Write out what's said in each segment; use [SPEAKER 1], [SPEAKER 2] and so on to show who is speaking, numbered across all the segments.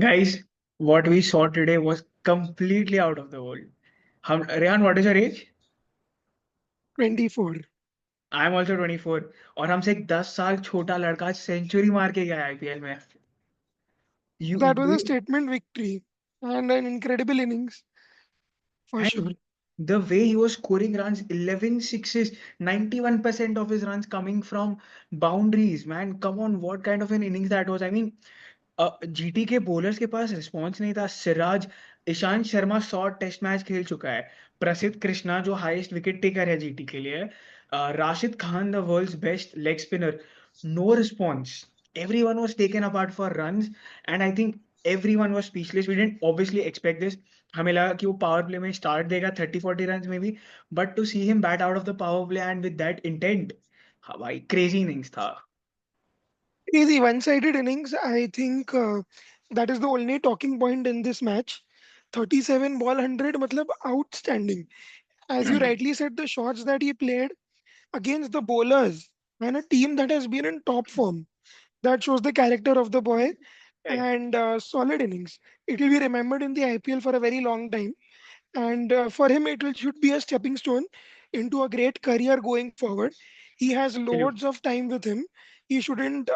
[SPEAKER 1] Guys, what we saw today was completely out of the world. Rehan, what is your age?
[SPEAKER 2] 24.
[SPEAKER 1] I'm also 24 और हमसे एक 10 साल छोटा लड़का सेंचुरी मार के गया आईपीएल में. You
[SPEAKER 2] That was
[SPEAKER 1] do
[SPEAKER 2] a
[SPEAKER 1] you,
[SPEAKER 2] statement victory and an incredible innings for sure.
[SPEAKER 1] and the way he was scoring runs, 11 sixes, 91% of his runs coming from boundaries. Man, come on, what kind of an innings that was? I mean, GT के bowlers के पास response नहीं था. Siraj, Ishant Sharma 100 test match खेल चुका है. प्रसिद्ध कृष्णा जो highest wicket taker है जीटी के लिए, Rashid Khan the world's best leg spinner, no response. Everyone was taken apart for runs, and I think everyone was speechless. We didn't obviously expect this. हमें लगा कि वो पावर प्ले में स्टार्ट देगा 30-40 run में भी, but to see him bat out of the power play and with that intent, भाई crazy innings था.
[SPEAKER 2] Easy one-sided innings. I think that is the only talking point in this match. 37 ball 100, matlab outstanding. As you rightly said, the shots that he played against the bowlers and a team that has been in top form. That shows the character of the boy
[SPEAKER 1] Correct.
[SPEAKER 2] and solid innings. It will be remembered in the IPL for a very long time. And for him, should be a stepping stone into a great career going forward. He has loads of time with him. He shouldn't,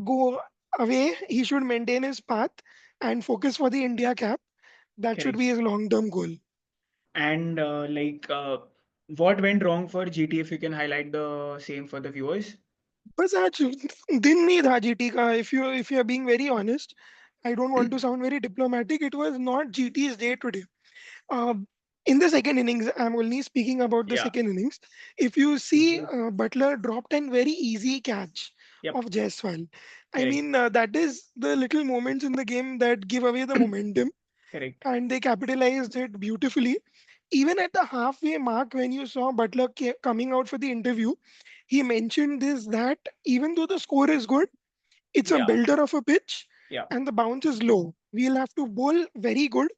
[SPEAKER 2] go away. He should maintain his path and focus for the India cap. That should
[SPEAKER 1] Correct.
[SPEAKER 2] be his long-term goal.
[SPEAKER 1] And what went wrong for GT, if you can highlight the same for the viewers?
[SPEAKER 2] बस आज दिन नहीं था GT का. If you are being very honest, I don't want to sound very diplomatic. It was not GT's day today. Uh, in the second innings, I'm only speaking about the
[SPEAKER 1] Yeah.
[SPEAKER 2] second innings. If you see, Butler dropped a very easy catch
[SPEAKER 1] Yep.
[SPEAKER 2] of Jaiswal. I
[SPEAKER 1] Correct.
[SPEAKER 2] mean, that is the little moments in the game that give away the momentum,
[SPEAKER 1] Correct.
[SPEAKER 2] and they capitalized it beautifully. Even at the halfway mark, when you saw Butler coming out for the interview, he mentioned this that even though the score is good, it's a
[SPEAKER 1] Yeah.
[SPEAKER 2] builder of a pitch
[SPEAKER 1] Yeah.
[SPEAKER 2] and the bounce is low. We'll have to bowl very good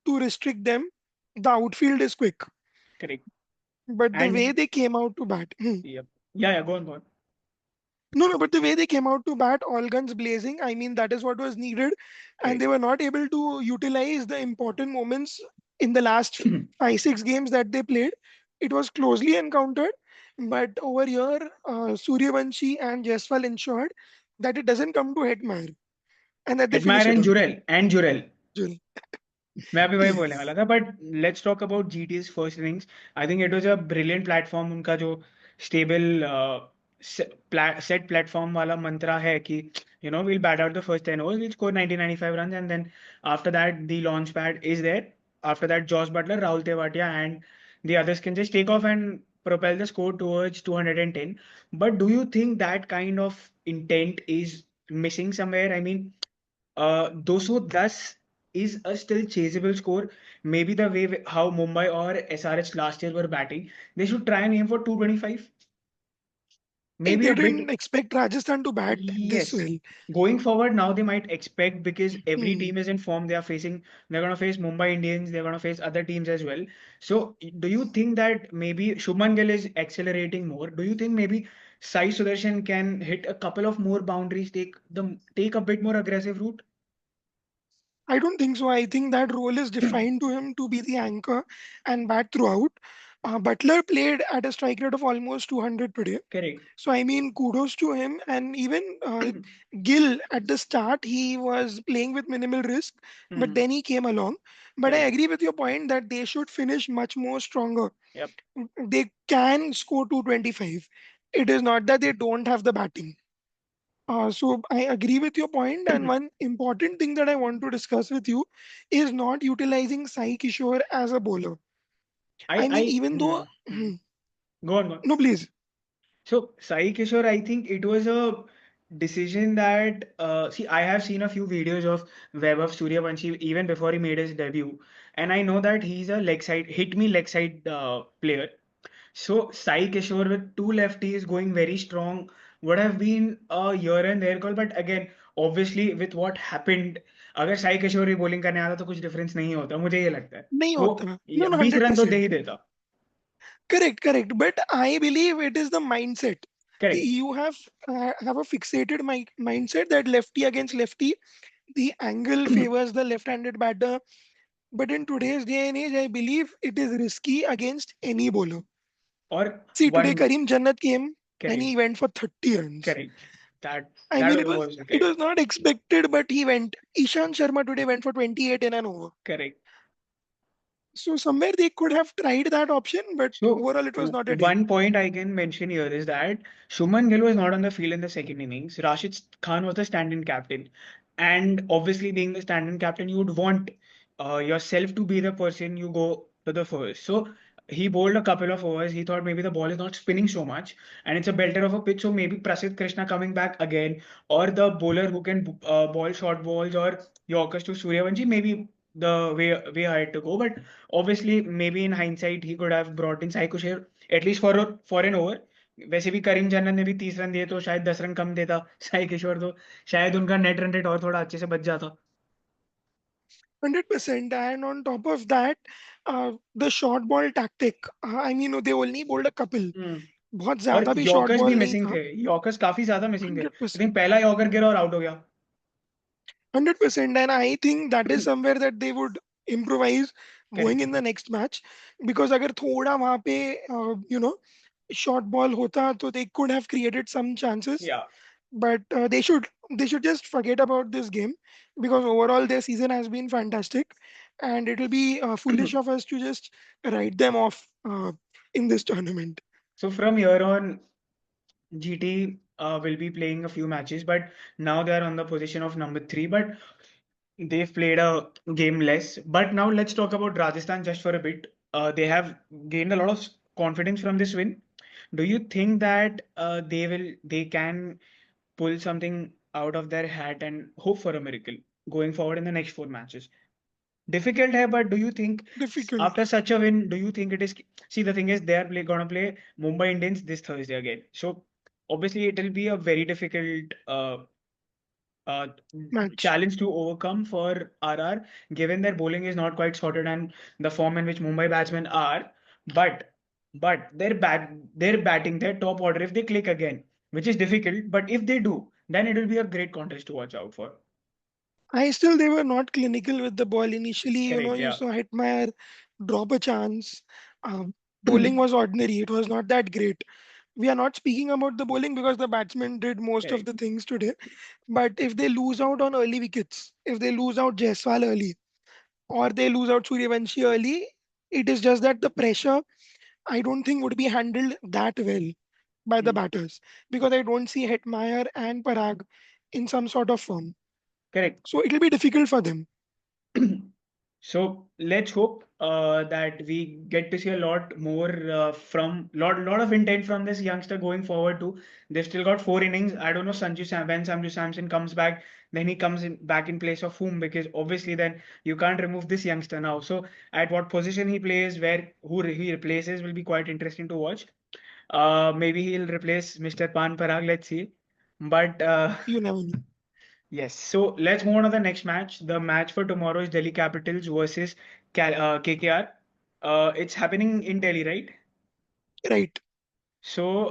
[SPEAKER 2] to restrict them. The outfield is quick.
[SPEAKER 1] Correct.
[SPEAKER 2] But the way
[SPEAKER 1] And
[SPEAKER 2] they came out to bat,
[SPEAKER 1] yep. Yeah. Yeah. Go on. Go on.
[SPEAKER 2] no, but the way they came out to bat, all guns blazing, I mean, that is what was needed. And
[SPEAKER 1] Correct.
[SPEAKER 2] they were not able to utilize the important moments in the last 5, 6 games that they played. It was closely encountered. But over here, Suryavanshi and Jaiswal ensured that it doesn't come to Hetmire and that they finish
[SPEAKER 1] Admire
[SPEAKER 2] it
[SPEAKER 1] and
[SPEAKER 2] off.
[SPEAKER 1] Jurel. And Jurel.
[SPEAKER 2] Jul.
[SPEAKER 1] मैं अभी वही बोलने
[SPEAKER 2] Yes.
[SPEAKER 1] वाला था, but let's talk about GTS first innings. I think it was a brilliant platform. उनका जो stable set platform वाला मंत्रा है कि we'll bat out the first 10 overs, we'll score 90-95 runs, and then after that the launch pad is there. After that, Josh Butler, Rahul Tewatia, and the others can just take off and propel the score towards 210. But do you think that kind of intent is missing somewhere? I mean, 210 is a still chaseable score. Maybe the way how Mumbai or SRH last year were batting, they should try and aim for 225. Maybe
[SPEAKER 2] They
[SPEAKER 1] a bit.
[SPEAKER 2] didn't expect Rajasthan to bat this
[SPEAKER 1] Yes.
[SPEAKER 2] well.
[SPEAKER 1] Going forward, now they might expect, because every
[SPEAKER 2] Hmm.
[SPEAKER 1] team is in form. They're going to face Mumbai Indians. They're going to face other teams as well. So, do you think that maybe Shubman Gill is accelerating more? Do you think maybe Sai Sudarshan can hit a couple of more boundaries, take a bit more aggressive route?
[SPEAKER 2] I don't think so. I think that role is defined to him to be the anchor and bat throughout. Butler played at a strike rate of almost 200 today.
[SPEAKER 1] Correct.
[SPEAKER 2] So, I mean, kudos to him. And even Gill, at the start, he was playing with minimal risk, but
[SPEAKER 1] Hmm.
[SPEAKER 2] then he came along. But I
[SPEAKER 1] Correct.
[SPEAKER 2] agree with your point that they should finish much more stronger.
[SPEAKER 1] Yep.
[SPEAKER 2] They can score 225. It is not that they don't have the batting. So I agree with your point, and one important thing that I want to discuss with you is not utilizing Sai Kishore as a bowler. I mean, even though
[SPEAKER 1] Go on, go on.
[SPEAKER 2] no, please,
[SPEAKER 1] So, Sai Kishore, I think it was a decision that, see, I have seen a few videos of Vaibhav Suryavanshi even before he made his debut, and I know that he's a leg side player. So, Sai Kishore with two lefties going very strong would have been a year and there call, but again, obviously, with what happened, अगर साई किशोर ही bowling करने आता तो कुछ difference नहीं होता, मुझे ये लगता है.
[SPEAKER 2] नहीं
[SPEAKER 1] वो
[SPEAKER 2] होता. No, no,
[SPEAKER 1] 20 रन तो दे
[SPEAKER 2] 100%.
[SPEAKER 1] ही देता.
[SPEAKER 2] Correct, correct. But I believe it is the mindset.
[SPEAKER 1] Correct.
[SPEAKER 2] You have a fixated mindset that lefty against lefty, the angle favors the left-handed batter. But in today's day and age, I believe it is risky against any bowler.
[SPEAKER 1] Or
[SPEAKER 2] See, today
[SPEAKER 1] one.
[SPEAKER 2] Karim Jannat came and
[SPEAKER 1] Correct.
[SPEAKER 2] he went for 30 runs.
[SPEAKER 1] Correct. That
[SPEAKER 2] I
[SPEAKER 1] that
[SPEAKER 2] mean,
[SPEAKER 1] was
[SPEAKER 2] it
[SPEAKER 1] great.
[SPEAKER 2] was not expected, but he went. Ishan Sharma today went for 28 in an over.
[SPEAKER 1] Correct.
[SPEAKER 2] So somewhere they could have tried that option, but
[SPEAKER 1] So
[SPEAKER 2] overall it was not a deal.
[SPEAKER 1] one point I can mention here is that Shuman Gill was not on the field in the second innings. Rashid Khan was the stand-in captain, and obviously being the stand-in captain, you would want yourself to be the person you go to the first. So he bowled a couple of overs. He thought maybe the ball is not spinning so much, and it's a belter of a pitch. So maybe Prasidh Krishna coming back again, or the bowler who can bowl short balls or Yorkers to Suryavanshi, maybe the way I had to go. But obviously, maybe in hindsight, he could have brought in Sai Kusher at least for an over. वैसे भी करीम जन्नत ने भी 30 run दिए तो शायद 10 run कम देता साई किशोर तो शायद उनका नेट रन रेट और थोड़ा अच्छे से बच जाता.
[SPEAKER 2] 100%. And on top of that, the short ball tactic. I mean, they only bowled a couple.
[SPEAKER 1] हम्म.
[SPEAKER 2] बहुत
[SPEAKER 1] और
[SPEAKER 2] ज्यादा भी शॉर्ट
[SPEAKER 1] यॉर्कर्स भी
[SPEAKER 2] बॉल नहीं
[SPEAKER 1] मिसिंग
[SPEAKER 2] था.
[SPEAKER 1] थे. यॉर्कर्स काफी ज्यादा मिसिंग थे.
[SPEAKER 2] हंड्रेड
[SPEAKER 1] आई
[SPEAKER 2] परसेंट
[SPEAKER 1] थिंक पहला यॉर्कर गिरा और आउट हो गया.
[SPEAKER 2] 100%. And I think that is somewhere that they would improvise going
[SPEAKER 1] correct.
[SPEAKER 2] in the next match, because अगर थोड़ा वहाँ पे short ball होता तो they could have created some chances.
[SPEAKER 1] या.
[SPEAKER 2] But they should just forget about this game, because overall their season has been fantastic, and it will be foolish of us to just write them off in this tournament.
[SPEAKER 1] So from here on, GT will be playing a few matches, but now they are on the position of number 3. But they've played a game less. But now let's talk about Rajasthan just for a bit. They have gained a lot of confidence from this win. Do you think that they can pull something out of their hat and hope for a miracle going forward in the next 4 matches? Difficult hai, but do you think
[SPEAKER 2] Difficult.
[SPEAKER 1] after such a win, do you think it is? See, the thing is, they are gonna play Mumbai Indians this Thursday again. So obviously, it will be a very difficult uh,
[SPEAKER 2] Match.
[SPEAKER 1] challenge to overcome for RR, given their bowling is not quite sorted and the form in which Mumbai batsmen are. But their batting, their top order, if they click again, which is difficult, but if they do, then it will be a great contest to watch out for.
[SPEAKER 2] I still They were not clinical with the ball initially.
[SPEAKER 1] Correct.
[SPEAKER 2] You
[SPEAKER 1] Yeah.
[SPEAKER 2] saw Hitmire drop a chance. Bowling was ordinary. It was not that great. We are not speaking about the bowling because the batsmen did most of
[SPEAKER 1] Correct.
[SPEAKER 2] the things today. But if they lose out on early wickets, if they lose out Jaiswal early, or they lose out Suryavanshi early, it is just that the pressure, I don't think, would be handled that well by the
[SPEAKER 1] Hmm.
[SPEAKER 2] batters, because I don't see Hetmeyer and Parag in some sort of form.
[SPEAKER 1] Correct.
[SPEAKER 2] So it will be difficult for them.
[SPEAKER 1] So let's hope that we get to see a lot more from lot of intent from this youngster going forward too. They've still got 4 innings. I don't know when Sanju Samson comes back, then he comes in back in place of whom, because obviously then you can't remove this youngster now. So at what position he plays, he replaces will be quite interesting to watch. Maybe he'll replace Mr. Pan Parag. Let's see. But
[SPEAKER 2] You never know.
[SPEAKER 1] yes, so let's move on to the next match. The match for tomorrow is Delhi Capitals versus KKR. It's happening in Delhi, right?
[SPEAKER 2] Right.
[SPEAKER 1] So,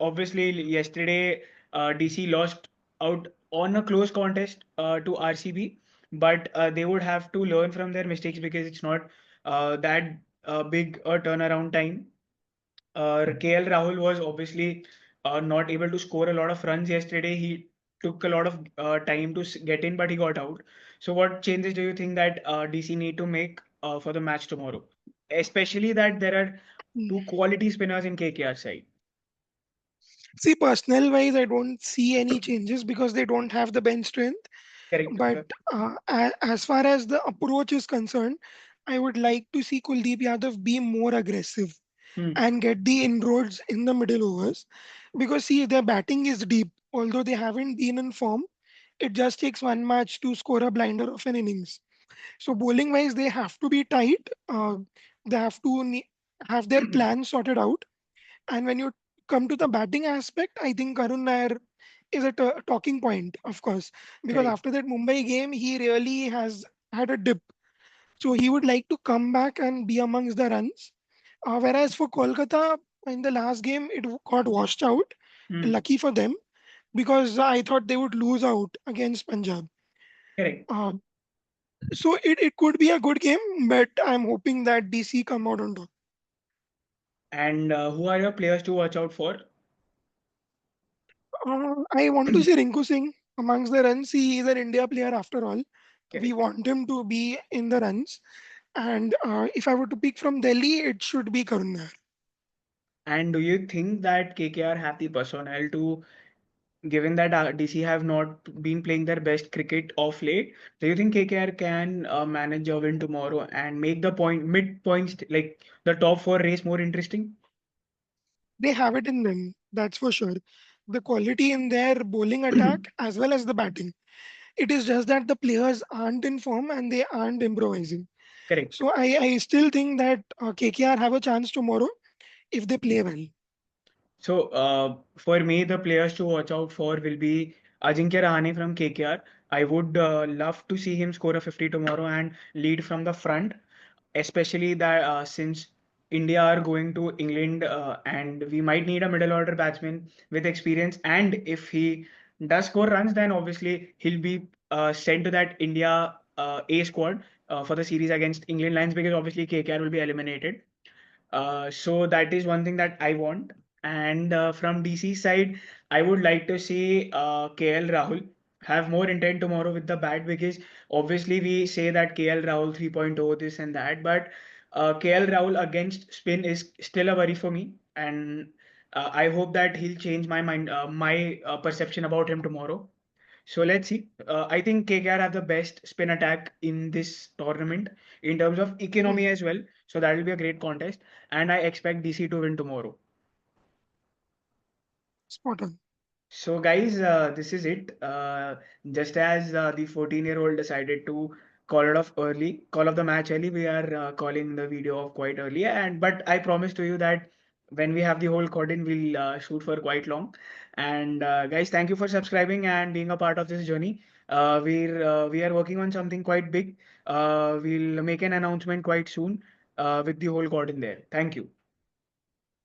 [SPEAKER 1] obviously, yesterday DC lost out on a close contest to RCB, but they would have to learn from their mistakes because it's not that big a turnaround time. KL Rahul was obviously not able to score a lot of runs yesterday. He took a lot of time to get in, but he got out. So, what changes do you think that DC need to make for the match tomorrow? Especially that there are two quality spinners in KKR side.
[SPEAKER 2] See, personnel wise, I don't see any changes because they don't have the bench strength.
[SPEAKER 1] Correct.
[SPEAKER 2] But as far as the approach is concerned, I would like to see Kuldeep Yadav be more aggressive
[SPEAKER 1] Hmm.
[SPEAKER 2] and get the inroads in the middle overs. Because see, their batting is deep. Although they haven't been in form, it just takes one match to score a blinder of an innings. So bowling wise, they have to be tight. They have to have their plan sorted out. And when you come to the batting aspect, I think Karun Nair is a talking point, of course, because
[SPEAKER 1] Correct.
[SPEAKER 2] after that Mumbai game, he really has had a dip. So he would like to come back and be amongst the runs. Whereas for Kolkata, in the last game, it got washed out.
[SPEAKER 1] Hmm.
[SPEAKER 2] Lucky for them, because I thought they would lose out against Punjab.
[SPEAKER 1] Correct.
[SPEAKER 2] Uh, so it could be a good game, but I'm hoping that DC come out on top.
[SPEAKER 1] And who are your players to watch out for?
[SPEAKER 2] I want to say Rinku Singh amongst the runs. He is an India player after all. We
[SPEAKER 1] Correct.
[SPEAKER 2] want him to be in the runs. And if I were to pick from Delhi, it should be Karun Nair.
[SPEAKER 1] And do you think that KKR have the personnel to, given that DC have not been playing their best cricket of late, do you think KKR can manage a win tomorrow and make the mid points, like the top four race more interesting?
[SPEAKER 2] They have it in them, that's for sure. The quality in their bowling attack as well as the batting. It is just that the players aren't in form and they aren't improvising.
[SPEAKER 1] Correct.
[SPEAKER 2] So I still think that KKR have a chance tomorrow if they play well.
[SPEAKER 1] So, for me, the players to watch out for will be Ajinkya Rahane from KKR. I would love to see him score a 50 tomorrow and lead from the front, especially that since India are going to England and we might need a middle order batsman with experience. And if he does score runs, then obviously he'll be sent to that India A squad for the series against England Lions, because obviously KKR will be eliminated. So that is one thing that I want. And from DC side, I would like to see KL Rahul have more intent tomorrow with the bat, because obviously we say that KL Rahul 3.0 this and that, but KL Rahul against spin is still a worry for me. And I hope that he'll change my mind, my perception about him tomorrow. So let's see. I think KKR have the best spin attack in this tournament in terms of economy
[SPEAKER 2] Mhm.
[SPEAKER 1] as well. So that will be a great contest. And I expect DC to win tomorrow.
[SPEAKER 2] Spot on.
[SPEAKER 1] So, guys, this is it. Just as the 14-year-old decided to call off the match early, we are calling the video off quite early. And but I promise to you that when we have the whole cordon, we'll shoot for quite long. And guys, thank you for subscribing and being a part of this journey. We are working on something quite big. We'll make an announcement quite soon with the whole cordon there. Thank you.